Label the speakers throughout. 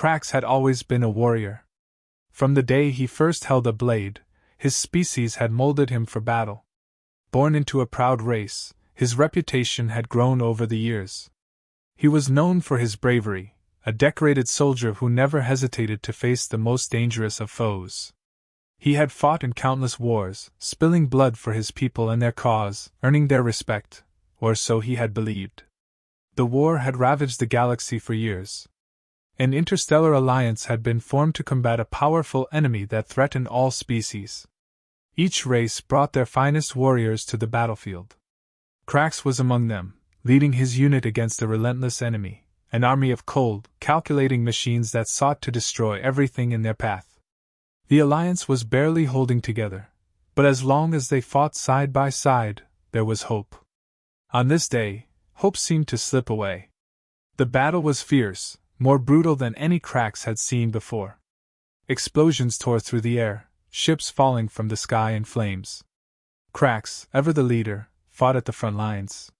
Speaker 1: Krax had always been a warrior. From the day he first held a blade, his species had molded him for battle. Born into a proud race, his reputation had grown over the years. He was known for his bravery, a decorated soldier who never hesitated to face the most dangerous of foes. He had fought in countless wars, spilling blood for his people and their cause, earning their respect, or so he had believed. The war had ravaged the galaxy for years. An interstellar alliance had been formed to combat a powerful enemy that threatened all species. Each race brought their finest warriors to the battlefield. Krax was among them, leading his unit against a relentless enemy, an army of cold, calculating machines that sought to destroy everything in their path. The alliance was barely holding together, but as long as they fought side by side, there was hope. On this day, hope seemed to slip away. The battle was fierce, more brutal than any Krax had seen before. Explosions tore through the air, ships falling from the sky in flames. Krax, ever the leader, fought at the front lines.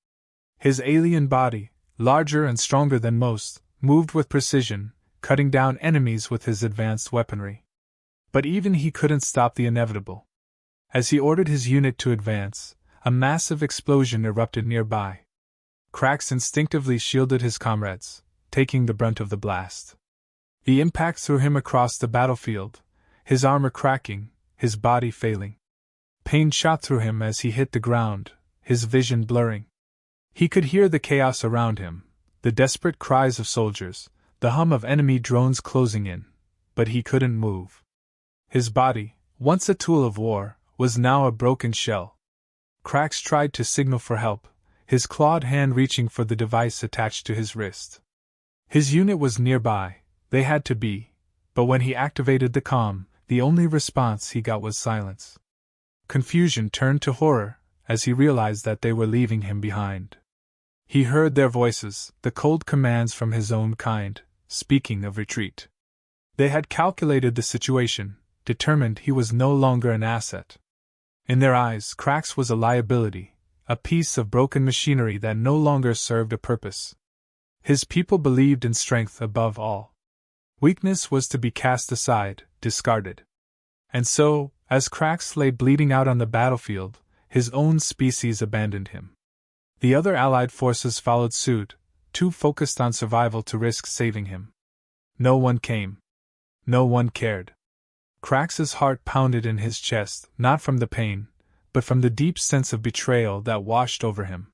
Speaker 1: His alien body, larger and stronger than most, moved with precision, cutting down enemies with his advanced weaponry. But even he couldn't stop the inevitable. As he ordered his unit to advance, a massive explosion erupted nearby. Krax instinctively shielded his comrades, taking the brunt of the blast. The impact threw him across the battlefield, his armor cracking, his body failing. Pain shot through him as he hit the ground, his vision blurring. He could hear the chaos around him, the desperate cries of soldiers, the hum of enemy drones closing in, but he couldn't move. His body, once a tool of war, was now a broken shell. Krax tried to signal for help, his clawed hand reaching for the device attached to his wrist. His unit was nearby, they had to be, but when he activated the comm, the only response he got was silence. Confusion turned to horror as he realized that they were leaving him behind. He heard their voices, the cold commands from his own kind, speaking of retreat. They had calculated the situation, determined he was no longer an asset. In their eyes, Krax was a liability, a piece of broken machinery that no longer served a purpose. His people believed in strength above all. Weakness was to be cast aside, discarded. And so, as Krax lay bleeding out on the battlefield, his own species abandoned him. The other allied forces followed suit, too focused on survival to risk saving him. No one came. No one cared. Krax's heart pounded in his chest, not from the pain, but from the deep sense of betrayal that washed over him.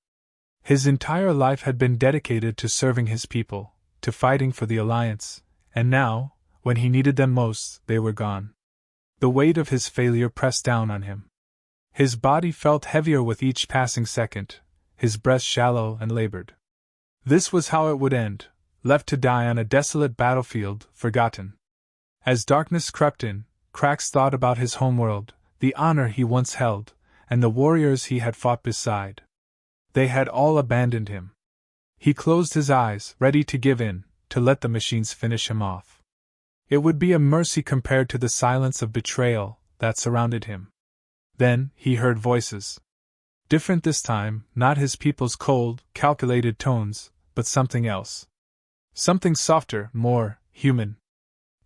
Speaker 1: His entire life had been dedicated to serving his people, to fighting for the Alliance, and now, when he needed them most, they were gone. The weight of his failure pressed down on him. His body felt heavier with each passing second, his breath shallow and labored. This was how it would end, left to die on a desolate battlefield, forgotten. As darkness crept in, Krax thought about his homeworld, the honor he once held, and the warriors he had fought beside. They had all abandoned him. He closed his eyes, ready to give in, to let the machines finish him off. It would be a mercy compared to the silence of betrayal that surrounded him. Then, he heard voices. Different this time, not his people's cold, calculated tones, but something else. Something softer, more human.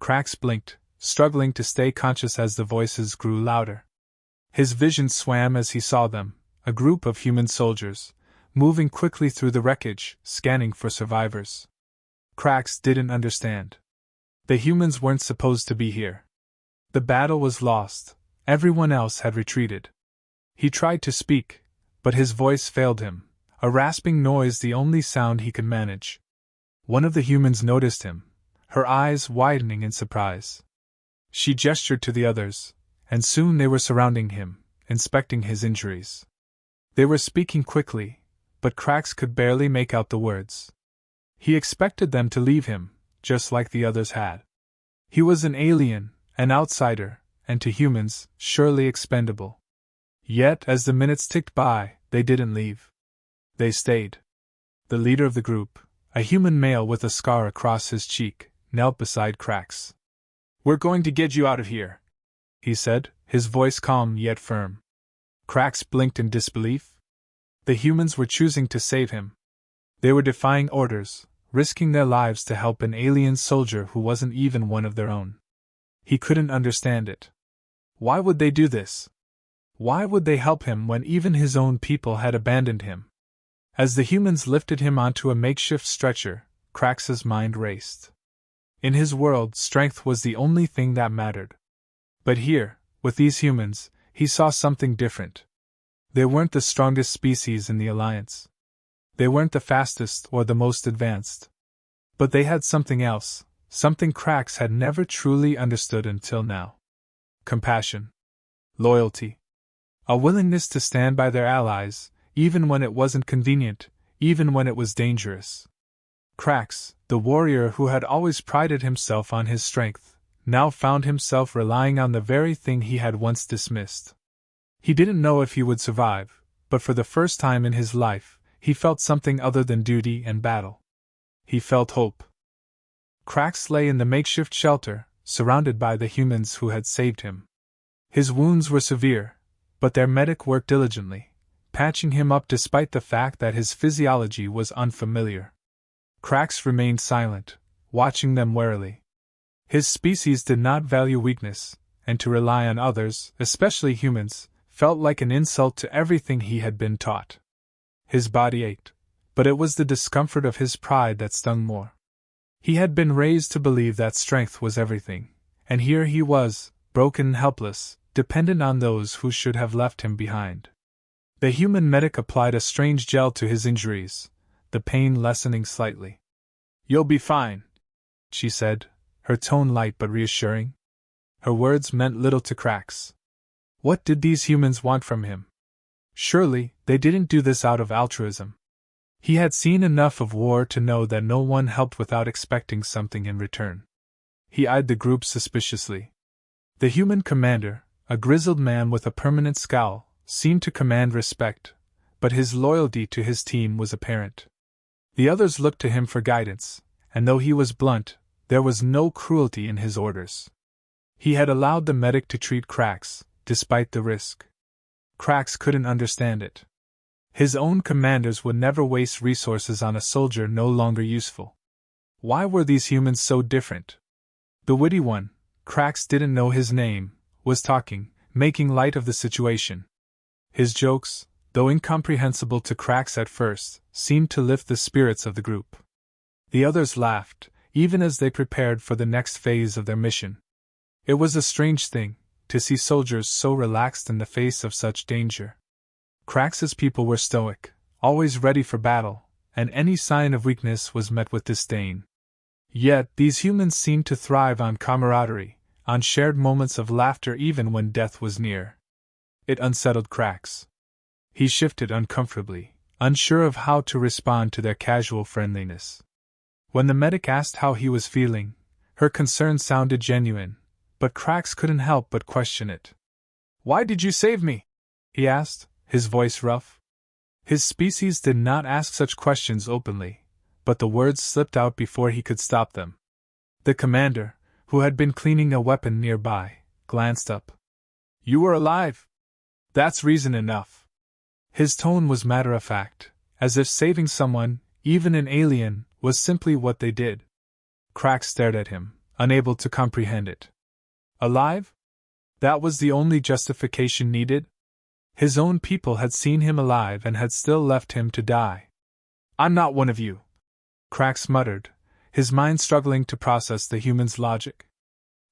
Speaker 1: Krax blinked, struggling to stay conscious as the voices grew louder. His vision swam as he saw them, a group of human soldiers, moving quickly through the wreckage, scanning for survivors. Krax didn't understand. The humans weren't supposed to be here. The battle was lost, everyone else had retreated. He tried to speak, but his voice failed him, a rasping noise the only sound he could manage. One of the humans noticed him, her eyes widening in surprise. She gestured to the others, and soon they were surrounding him, inspecting his injuries. They were speaking quickly, but Krax could barely make out the words. He expected them to leave him, just like the others had. He was an alien, an outsider, and to humans, surely expendable. Yet, as the minutes ticked by, they didn't leave. They stayed. The leader of the group, a human male with a scar across his cheek, knelt beside Krax. "We're going to get you out of here," he said, his voice calm yet firm. Krax blinked in disbelief. The humans were choosing to save him. They were defying orders, risking their lives to help an alien soldier who wasn't even one of their own. He couldn't understand it. Why would they do this? Why would they help him when even his own people had abandoned him? As the humans lifted him onto a makeshift stretcher, Krax's mind raced. In his world, strength was the only thing that mattered. But here, with these humans, he saw something different. They weren't the strongest species in the Alliance. They weren't the fastest or the most advanced. But they had something else, something Krax had never truly understood until now. Compassion. Loyalty. A willingness to stand by their allies, even when it wasn't convenient, even when it was dangerous. Krax, the warrior who had always prided himself on his strength, now found himself relying on the very thing he had once dismissed. He didn't know if he would survive, but for the first time in his life, he felt something other than duty and battle. He felt hope. Krax lay in the makeshift shelter, surrounded by the humans who had saved him. His wounds were severe, but their medic worked diligently, patching him up despite the fact that his physiology was unfamiliar. Krax remained silent, watching them warily. His species did not value weakness, and to rely on others, especially humans, felt like an insult to everything he had been taught. His body ached, but it was the discomfort of his pride that stung more. He had been raised to believe that strength was everything, and here he was, broken and helpless, dependent on those who should have left him behind. The human medic applied a strange gel to his injuries, the pain lessening slightly. "You'll be fine," she said, her tone light but reassuring. Her words meant little to Krax. What did these humans want from him? Surely, they didn't do this out of altruism. He had seen enough of war to know that no one helped without expecting something in return. He eyed the group suspiciously. The human commander, a grizzled man with a permanent scowl, seemed to command respect, but his loyalty to his team was apparent. The others looked to him for guidance, and though he was blunt, there was no cruelty in his orders. He had allowed the medic to treat Krax, despite the risk. Krax couldn't understand it. His own commanders would never waste resources on a soldier no longer useful. Why were these humans so different? The witty one, Krax didn't know his name, was talking, making light of the situation. His jokes, though incomprehensible to Krax at first, seemed to lift the spirits of the group. The others laughed, even as they prepared for the next phase of their mission. It was a strange thing, to see soldiers so relaxed in the face of such danger. Krax's people were stoic, always ready for battle, and any sign of weakness was met with disdain. Yet these humans seemed to thrive on camaraderie, on shared moments of laughter even when death was near. It unsettled Krax. He shifted uncomfortably, unsure of how to respond to their casual friendliness. When the medic asked how he was feeling, her concern sounded genuine, but Krax couldn't help but question it. "Why did you save me?" he asked, his voice rough. His species did not ask such questions openly, but the words slipped out before he could stop them. The commander, who had been cleaning a weapon nearby, glanced up. "You were alive. That's reason enough." His tone was matter-of-fact, as if saving someone, even an alien, was simply what they did. Krax stared at him, unable to comprehend it. Alive? That was the only justification needed? His own people had seen him alive and had still left him to die. "I'm not one of you," Krax muttered, his mind struggling to process the human's logic.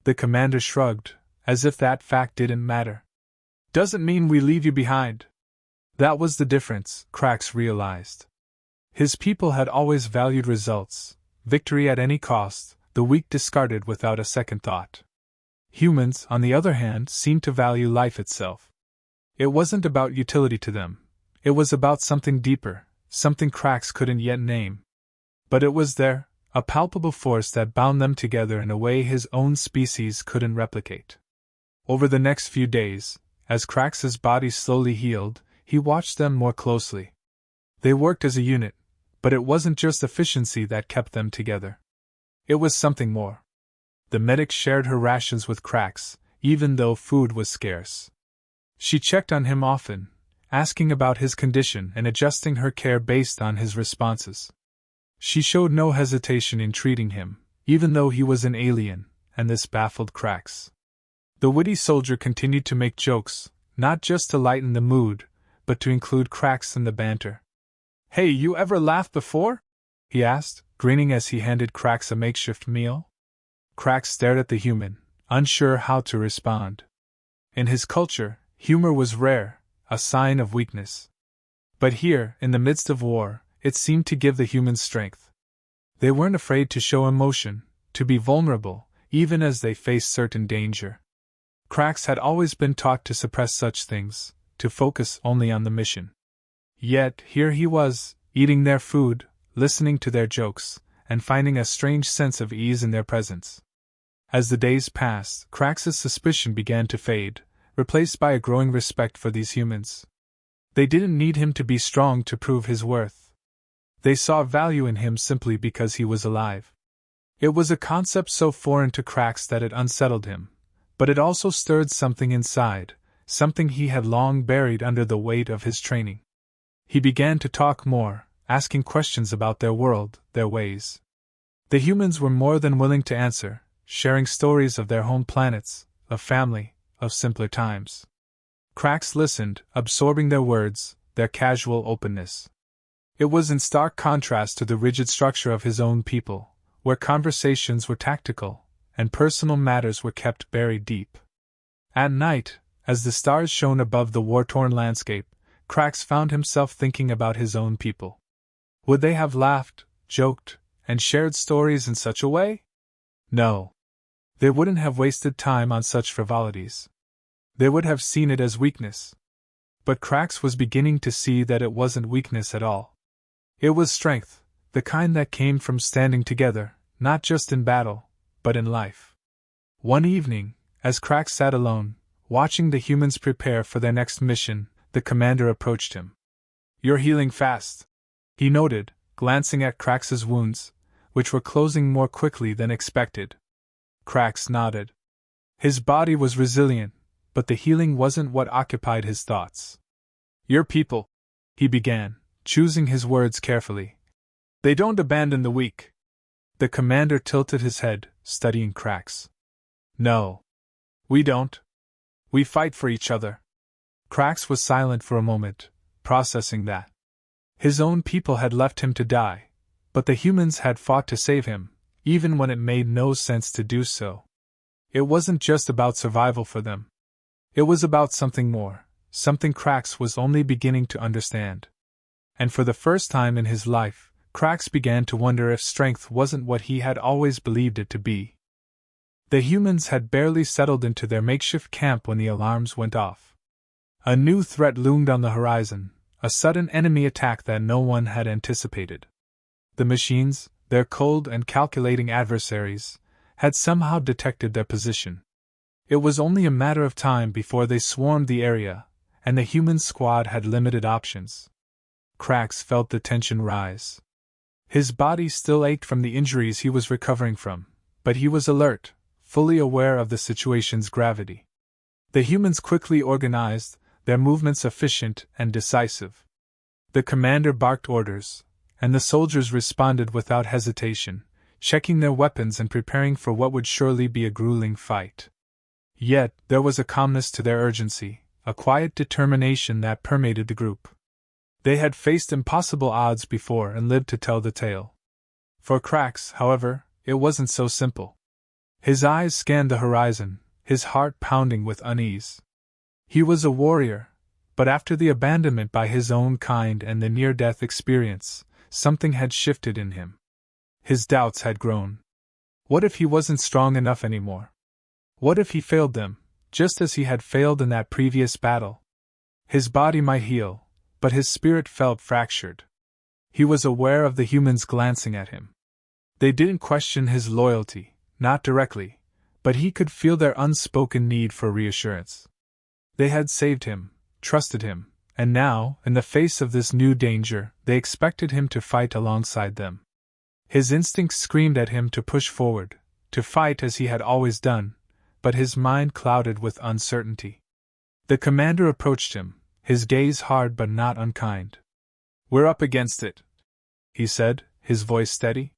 Speaker 1: The commander shrugged, as if that fact didn't matter. "Doesn't mean we leave you behind." That was the difference, Krax realized. His people had always valued results, victory at any cost, the weak discarded without a second thought. Humans, on the other hand, seemed to value life itself. It wasn't about utility to them, it was about something deeper, something Krax couldn't yet name. But it was there, a palpable force that bound them together in a way his own species couldn't replicate. Over the next few days, as Krax's body slowly healed, he watched them more closely. They worked as a unit, but it wasn't just efficiency that kept them together. It was something more. The medic shared her rations with Krax, even though food was scarce. She checked on him often, asking about his condition and adjusting her care based on his responses. She showed no hesitation in treating him, even though he was an alien, and this baffled Krax. The witty soldier continued to make jokes, not just to lighten the mood, but to include Krax in the banter. "Hey, you ever laughed before?" he asked, grinning as he handed Krax a makeshift meal. Krax stared at the human, unsure how to respond. In his culture, humor was rare, a sign of weakness. But here, in the midst of war, it seemed to give the humans strength. They weren't afraid to show emotion, to be vulnerable, even as they faced certain danger. Krax had always been taught to suppress such things, to focus only on the mission. Yet, here he was, eating their food, listening to their jokes, and finding a strange sense of ease in their presence. As the days passed, Krax's suspicion began to fade, replaced by a growing respect for these humans. They didn't need him to be strong to prove his worth. They saw value in him simply because he was alive. It was a concept so foreign to Krax that it unsettled him, but it also stirred something inside, something he had long buried under the weight of his training. He began to talk more, asking questions about their world, their ways. The humans were more than willing to answer, sharing stories of their home planets, of family, of simpler times. Krax listened, absorbing their words, their casual openness. It was in stark contrast to the rigid structure of his own people, where conversations were tactical, and personal matters were kept buried deep. At night, as the stars shone above the war-torn landscape, Krax found himself thinking about his own people. Would they have laughed, joked, and shared stories in such a way? No. They wouldn't have wasted time on such frivolities. They would have seen it as weakness. But Krax was beginning to see that it wasn't weakness at all. It was strength, the kind that came from standing together, not just in battle, but in life. One evening, as Krax sat alone, watching the humans prepare for their next mission, the commander approached him. "You're healing fast," he noted, glancing at Krax's wounds, which were closing more quickly than expected. Krax nodded. His body was resilient, but the healing wasn't what occupied his thoughts. "Your people," he began, choosing his words carefully. "They don't abandon the weak." The commander tilted his head, studying Krax. "No. We don't. We fight for each other." Krax was silent for a moment, processing that. His own people had left him to die, but the humans had fought to save him, even when it made no sense to do so. It wasn't just about survival for them. It was about something more, something Krax was only beginning to understand. And for the first time in his life, Krax began to wonder if strength wasn't what he had always believed it to be. The humans had barely settled into their makeshift camp when the alarms went off. A new threat loomed on the horizon, a sudden enemy attack that no one had anticipated. The machines, their cold and calculating adversaries, had somehow detected their position. It was only a matter of time before they swarmed the area, and the human squad had limited options. Krax felt the tension rise. His body still ached from the injuries he was recovering from, but he was alert, fully aware of the situation's gravity. The humans quickly organized, their movements efficient and decisive. The commander barked orders, and the soldiers responded without hesitation, checking their weapons and preparing for what would surely be a grueling fight. Yet, there was a calmness to their urgency, a quiet determination that permeated the group. They had faced impossible odds before and lived to tell the tale. For Krax, however, it wasn't so simple. His eyes scanned the horizon, his heart pounding with unease. He was a warrior, but after the abandonment by his own kind and the near-death experience, something had shifted in him. His doubts had grown. What if he wasn't strong enough anymore? What if he failed them, just as he had failed in that previous battle? His body might heal, but his spirit felt fractured. He was aware of the humans glancing at him. They didn't question his loyalty, not directly, but he could feel their unspoken need for reassurance. They had saved him, trusted him, and now, in the face of this new danger, they expected him to fight alongside them. His instincts screamed at him to push forward, to fight as he had always done, but his mind clouded with uncertainty. The commander approached him, his gaze hard but not unkind. "We're up against it," he said, his voice steady.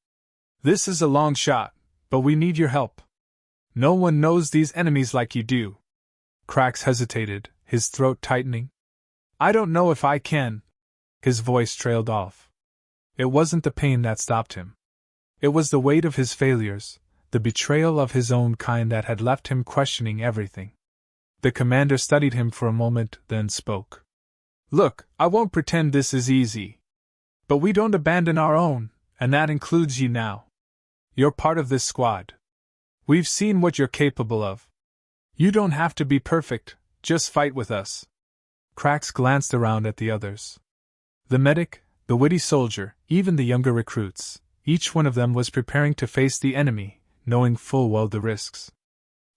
Speaker 1: "This is a long shot, but we need your help. No one knows these enemies like you do." Krax hesitated, his throat tightening. "I don't know if I can." His voice trailed off. It wasn't the pain that stopped him. It was the weight of his failures, the betrayal of his own kind that had left him questioning everything. The commander studied him for a moment, then spoke. "Look, I won't pretend this is easy. But we don't abandon our own, and that includes you now. You're part of this squad. We've seen what you're capable of. You don't have to be perfect, just fight with us." Krax glanced around at the others. The medic, the witty soldier, even the younger recruits, each one of them was preparing to face the enemy, knowing full well the risks.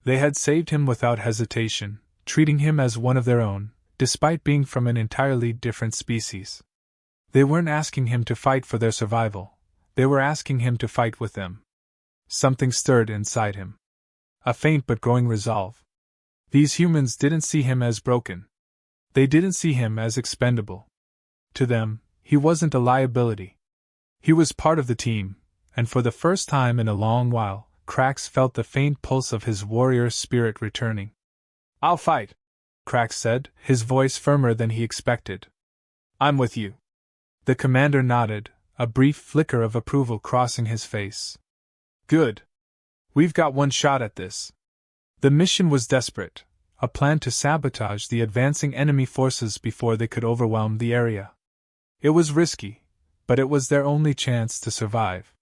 Speaker 1: They had saved him without hesitation, treating him as one of their own, despite being from an entirely different species. They weren't asking him to fight for their survival, they were asking him to fight with them. Something stirred inside him. A faint but growing resolve. These humans didn't see him as broken. They didn't see him as expendable. To them, he wasn't a liability. He was part of the team, and for the first time in a long while, Krax felt the faint pulse of his warrior spirit returning. "I'll fight," Krax said, his voice firmer than he expected. "I'm with you." The commander nodded, a brief flicker of approval crossing his face. "Good. We've got one shot at this." The mission was desperate, a plan to sabotage the advancing enemy forces before they could overwhelm the area. It was risky, but it was their only chance to survive.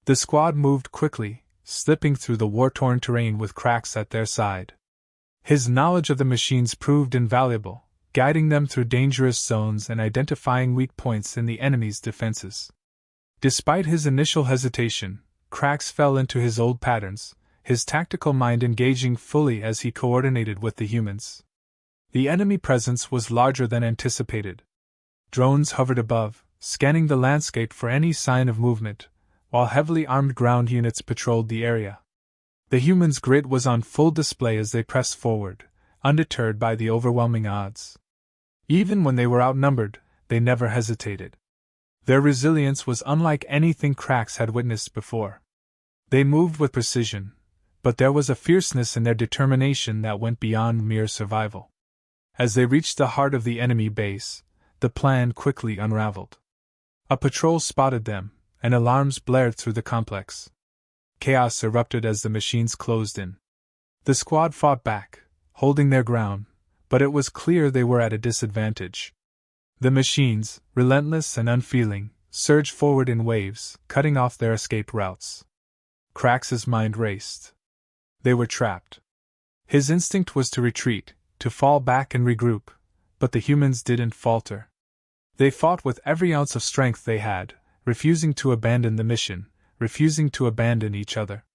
Speaker 1: The squad moved quickly, slipping through the war-torn terrain with Krax at their side. His knowledge of the machines proved invaluable, guiding them through dangerous zones and identifying weak points in the enemy's defenses. Despite his initial hesitation, Krax fell into his old patterns, his tactical mind engaging fully as he coordinated with the humans. The enemy presence was larger than anticipated. Drones hovered above, scanning the landscape for any sign of movement, while heavily armed ground units patrolled the area. The humans' grit was on full display as they pressed forward, undeterred by the overwhelming odds. Even when they were outnumbered, they never hesitated. Their resilience was unlike anything Krax had witnessed before. They moved with precision, but there was a fierceness in their determination that went beyond mere survival. As they reached the heart of the enemy base, the plan quickly unraveled. A patrol spotted them, and alarms blared through the complex. Chaos erupted as the machines closed in. The squad fought back, holding their ground, but it was clear they were at a disadvantage. The machines, relentless and unfeeling, surged forward in waves, cutting off their escape routes. Krax's mind raced. They were trapped. His instinct was to retreat, to fall back and regroup, but the humans didn't falter. They fought with every ounce of strength they had, refusing to abandon the mission, refusing to abandon each other.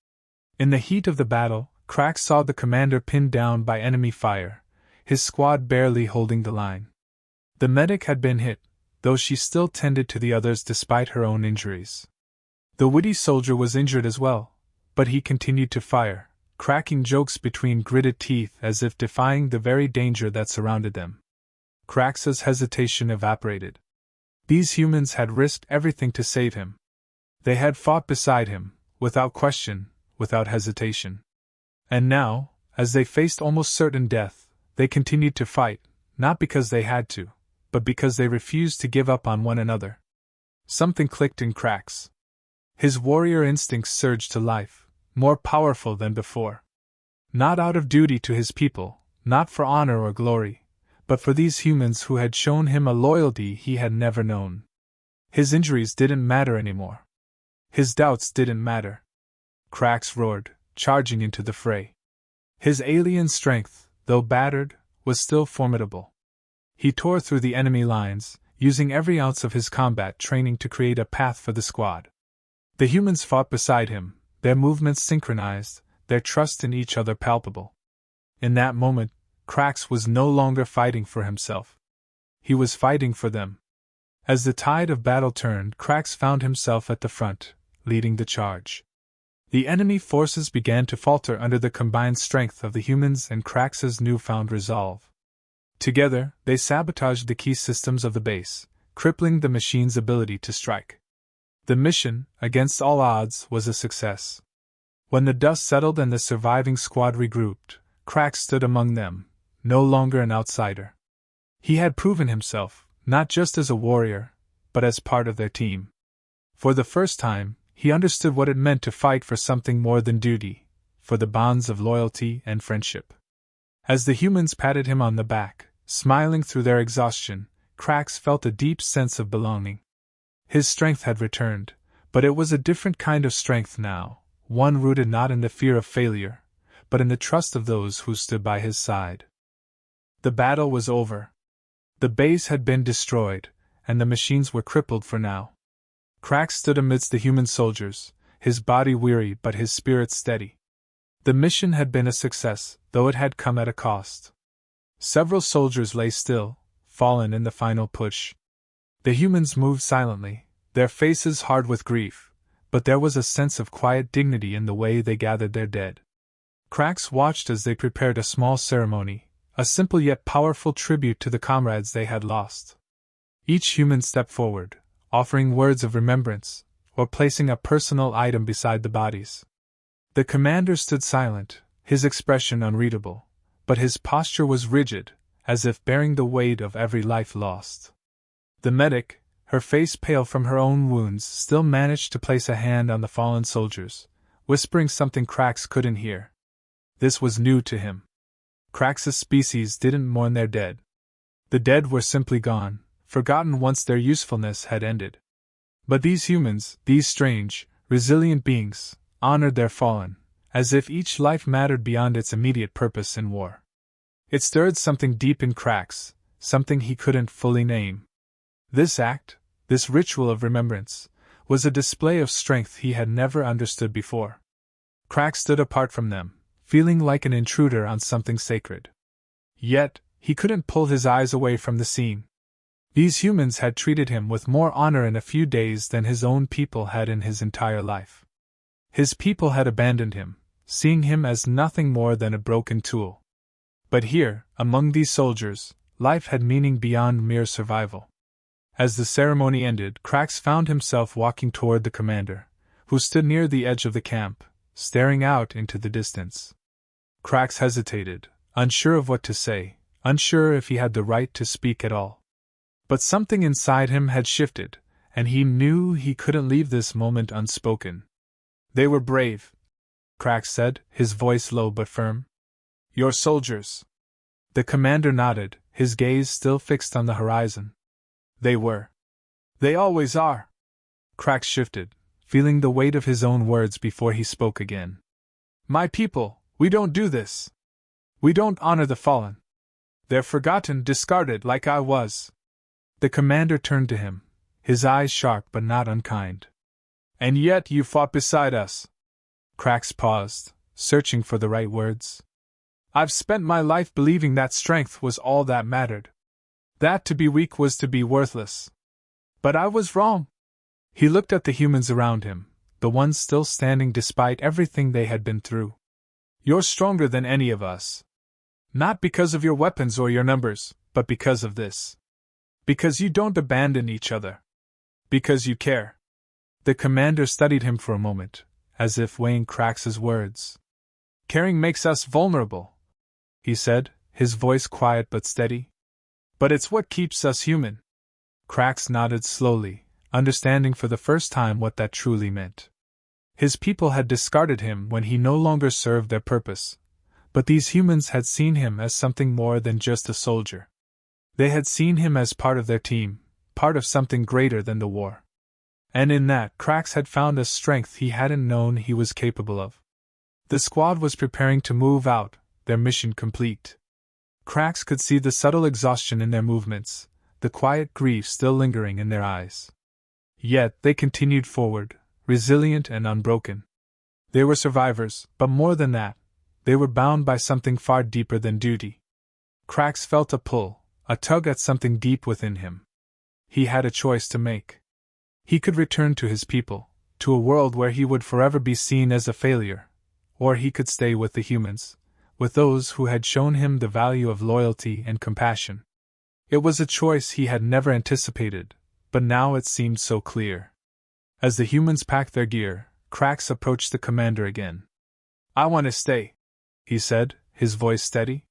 Speaker 1: In the heat of the battle, Krax saw the commander pinned down by enemy fire, his squad barely holding the line. The medic had been hit, though she still tended to the others despite her own injuries. The witty soldier was injured as well, but he continued to fire, cracking jokes between gritted teeth as if defying the very danger that surrounded them. Krax's hesitation evaporated. These humans had risked everything to save him. They had fought beside him, without question, without hesitation. And now, as they faced almost certain death, they continued to fight, not because they had to, but because they refused to give up on one another. Something clicked in Krax. His warrior instincts surged to life, more powerful than before. Not out of duty to his people, not for honor or glory, but for these humans who had shown him a loyalty he had never known. His injuries didn't matter anymore. His doubts didn't matter. Krax roared, charging into the fray. His alien strength, though battered, was still formidable. He tore through the enemy lines, using every ounce of his combat training to create a path for the squad. The humans fought beside him, their movements synchronized, their trust in each other palpable. In that moment, Krax was no longer fighting for himself. He was fighting for them. As the tide of battle turned, Krax found himself at the front, leading the charge. The enemy forces began to falter under the combined strength of the humans and Krax's newfound resolve. Together, they sabotaged the key systems of the base, crippling the machine's ability to strike. The mission, against all odds, was a success. When the dust settled and the surviving squad regrouped, Crax stood among them, no longer an outsider. He had proven himself, not just as a warrior, but as part of their team. For the first time, he understood what it meant to fight for something more than duty, for the bonds of loyalty and friendship. As the humans patted him on the back, smiling through their exhaustion, Crax felt a deep sense of belonging. His strength had returned, but it was a different kind of strength now, one rooted not in the fear of failure, but in the trust of those who stood by his side. The battle was over. The base had been destroyed, and the machines were crippled for now. Crax stood amidst the human soldiers, his body weary but his spirit steady. The mission had been a success, though it had come at a cost. Several soldiers lay still, fallen in the final push. The humans moved silently, their faces hard with grief, but there was a sense of quiet dignity in the way they gathered their dead. Crax watched as they prepared a small ceremony, a simple yet powerful tribute to the comrades they had lost. Each human stepped forward, offering words of remembrance, or placing a personal item beside the bodies. The commander stood silent, his expression unreadable, but his posture was rigid, as if bearing the weight of every life lost. The medic, her face pale from her own wounds, still managed to place a hand on the fallen soldiers, whispering something Crax couldn't hear. This was new to him. Crax's species didn't mourn their dead. The dead were simply gone, forgotten once their usefulness had ended. But these humans, these strange, resilient beings, honored their fallen, as if each life mattered beyond its immediate purpose in war. It stirred something deep in Crax, something he couldn't fully name. This act, this ritual of remembrance, was a display of strength he had never understood before. Crax stood apart from them, feeling like an intruder on something sacred. Yet, he couldn't pull his eyes away from the scene. These humans had treated him with more honor in a few days than his own people had in his entire life. His people had abandoned him, seeing him as nothing more than a broken tool. But here, among these soldiers, life had meaning beyond mere survival. As the ceremony ended, Crax found himself walking toward the commander, who stood near the edge of the camp, staring out into the distance. Crax hesitated, unsure of what to say, unsure if he had the right to speak at all. But something inside him had shifted, and he knew he couldn't leave this moment unspoken. "They were brave," Crax said, his voice low but firm. "Your soldiers." The commander nodded, his gaze still fixed on the horizon. "They were. They always are." Crax shifted, feeling the weight of his own words before he spoke again. "My people, we don't do this. We don't honor the fallen. They're forgotten, discarded like I was." The commander turned to him, his eyes sharp but not unkind. "And yet you fought beside us." Crax paused, searching for the right words. "I've spent my life believing that strength was all that mattered. That to be weak was to be worthless. But I was wrong." He looked at the humans around him, the ones still standing despite everything they had been through. "You're stronger than any of us. Not because of your weapons or your numbers, but because of this. Because you don't abandon each other. Because you care." The commander studied him for a moment, as if weighing Crax's words. "Caring makes us vulnerable," he said, his voice quiet but steady. "But it's what keeps us human." Crax nodded slowly, understanding for the first time what that truly meant. His people had discarded him when he no longer served their purpose, but these humans had seen him as something more than just a soldier. They had seen him as part of their team, part of something greater than the war. And in that, Crax had found a strength he hadn't known he was capable of. The squad was preparing to move out, their mission complete. Crax could see the subtle exhaustion in their movements, the quiet grief still lingering in their eyes. Yet they continued forward, resilient and unbroken. They were survivors, but more than that, they were bound by something far deeper than duty. Crax felt a pull, a tug at something deep within him. He had a choice to make. He could return to his people, to a world where he would forever be seen as a failure, or he could stay with the humans, with those who had shown him the value of loyalty and compassion. It was a choice he had never anticipated, but now it seemed so clear. As the humans packed their gear, Krax approached the commander again. "I want to stay," he said, his voice steady.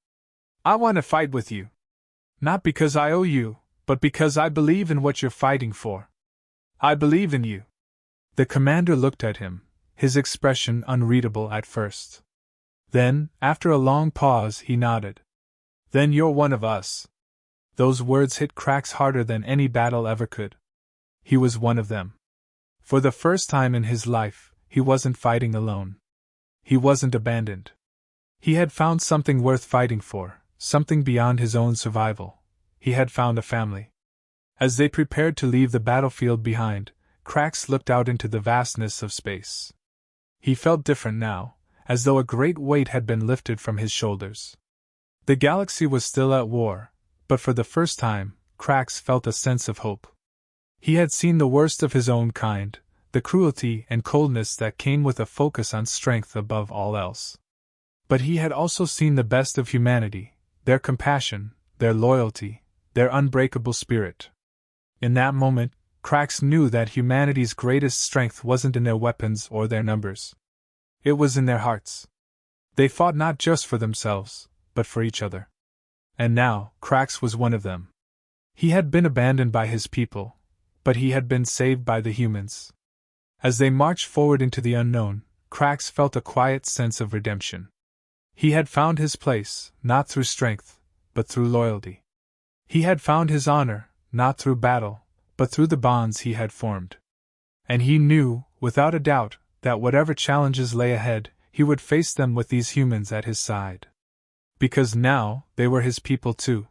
Speaker 1: "I want to fight with you. Not because I owe you, but because I believe in what you're fighting for. I believe in you." The commander looked at him, his expression unreadable at first. Then, after a long pause, he nodded. "Then you're one of us." Those words hit Krax harder than any battle ever could. He was one of them. For the first time in his life, he wasn't fighting alone. He wasn't abandoned. He had found something worth fighting for, something beyond his own survival. He had found a family. As they prepared to leave the battlefield behind, Krax looked out into the vastness of space. He felt different now, as though a great weight had been lifted from his shoulders. The galaxy was still at war, but for the first time, Krax felt a sense of hope. He had seen the worst of his own kind, the cruelty and coldness that came with a focus on strength above all else. But he had also seen the best of humanity, their compassion, their loyalty, their unbreakable spirit. In that moment, Krax knew that humanity's greatest strength wasn't in their weapons or their numbers. It was in their hearts. They fought not just for themselves, but for each other. And now, Krax was one of them. He had been abandoned by his people, but he had been saved by the humans. As they marched forward into the unknown, Krax felt a quiet sense of redemption. He had found his place, not through strength, but through loyalty. He had found his honor, not through battle, but through the bonds he had formed. And he knew, without a doubt, that whatever challenges lay ahead, he would face them with these humans at his side. Because now, they were his people too.